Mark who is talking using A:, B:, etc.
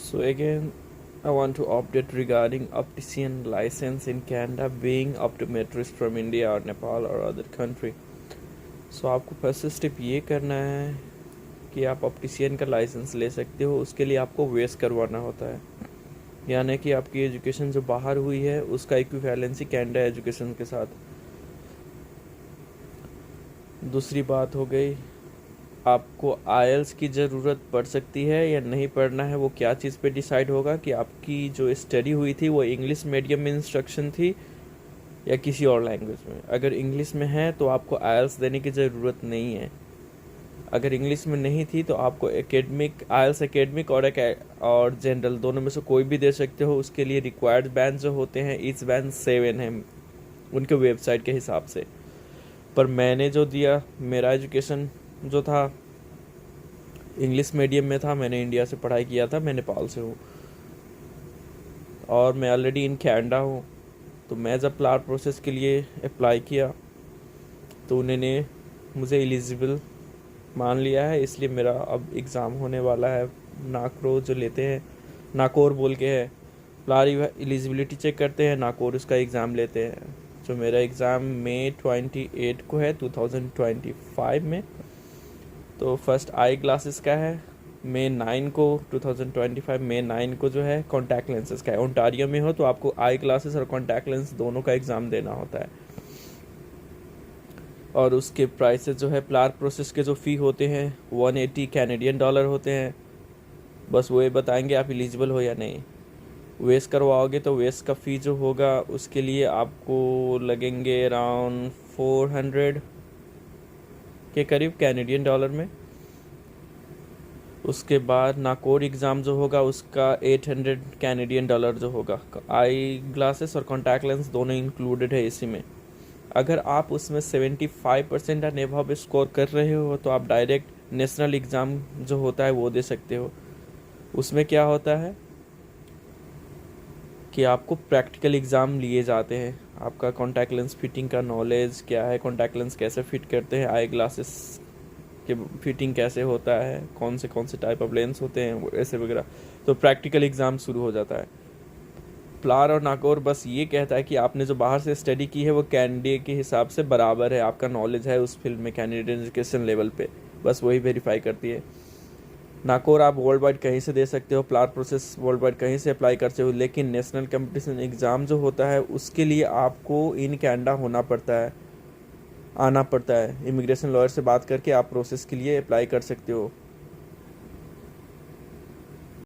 A: So again, I want to update regarding optician license in Canada being optometrist from India or Nepal or other country. So आपको first step ये करना है कि आप optician का licence ले सकते हो। उसके लिए आपको वेस करवाना होता है, यानी कि आपकी एजुकेशन जो बाहर हुई है उसका इक्विवेलेंसी कैनेडा एजुकेशन के साथ। दूसरी बात हो गई, आपको आईएलटीएस की ज़रूरत पड़ सकती है या नहीं पढ़ना है, वो क्या चीज़ पे डिसाइड होगा कि आपकी जो स्टडी हुई थी वो इंग्लिश मीडियम में इंस्ट्रक्शन थी या किसी और लैंग्वेज में। अगर इंग्लिश में है तो आपको आईएलटीएस देने की ज़रूरत नहीं है। अगर इंग्लिश में नहीं थी तो आपको एकेडमिक आईएलटीएस एकेडमिक और जनरल दोनों में से कोई भी दे सकते हो। उसके लिए रिक्वायर्ड बैंड जो होते हैं ईच बैंड 7 है उनके वेबसाइट के हिसाब से। पर मैंने जो दिया, मेरा एजुकेशन जो था इंग्लिश मीडियम में था। मैंने इंडिया से पढ़ाई किया था, मैं नेपाल से हूँ और मैं ऑलरेडी इन कैनेडा हूँ। तो मैं जब प्लार प्रोसेस के लिए अप्लाई किया तो उन्होंने मुझे एलिजिबल मान लिया है, इसलिए मेरा अब एग्ज़ाम होने वाला है। नाकरो जो लेते हैं, नाकोर बोल के है, प्लार एलिजिबिलिटी चेक करते हैं, नाकोर उसका एग्ज़ाम लेते हैं। जो मेरा एग्ज़ाम मई 28 को है 2025 में। तो फर्स्ट आई ग्लासेस का है मई 9 को 2025 मई 9 को जो है कॉन्टैक्ट लेंसेज का है। ओंटारियो में हो तो आपको आई ग्लासेस और कॉन्टैक्ट लेंस दोनों का एग्ज़ाम देना होता है। और उसके प्राइसेस जो है प्लार प्रोसेस के जो फ़ी होते हैं 180 कैनेडियन डॉलर होते हैं। बस वो ये बताएंगे आप एलिजिबल हो या नहीं। वेस्ट करवाओगे तो वेस्ट का फ़ी जो होगा उसके लिए आपको लगेंगे अराउंड 400 के करीब कैनेडियन डॉलर में। उसके बाद नाकोर एग्ज़ाम जो होगा उसका 800 कैनेडियन डॉलर जो होगा। आई ग्लासेस और कॉन्टैक्ट लेंस दोनों इंक्लूडेड है इसी में। अगर आप उसमें 75% एंड अबव स्कोर कर रहे हो तो आप डायरेक्ट नेशनल एग्ज़ाम जो होता है वो दे सकते हो। उसमें क्या होता है कि आपको प्रैक्टिकल एग्ज़ाम लिए जाते हैं। आपका कॉन्टैक्ट लेंस फिटिंग का नॉलेज क्या है, कॉन्टैक्ट लेंस कैसे फिट करते हैं, आई ग्लासेस के फिटिंग कैसे होता है, कौन से टाइप ऑफ लेंस होते हैं, ऐसे वगैरह। तो प्रैक्टिकल एग्ज़ाम शुरू हो जाता है। प्लार और नाकोर बस ये कहता है कि आपने जो बाहर से स्टडी की है वो कैनेडिया के हिसाब से बराबर है, आपका नॉलेज है उस फील्ड में कैनेडियन एजुकेशन लेवल पे, बस वही वेरीफाई करती है। नाकोर आप वर्ल्ड वाइड कहीं से दे सकते हो, प्लार प्रोसेस वर्ल्ड वाइड कहीं से अप्लाई कर सकते हो, लेकिन नेशनल कंपटीशन एग्ज़ाम जो होता है उसके लिए आपको इन कैनेडा होना पड़ता है, आना पड़ता है। इमिग्रेशन लॉयर से बात करके आप प्रोसेस के लिए अप्लाई कर सकते हो।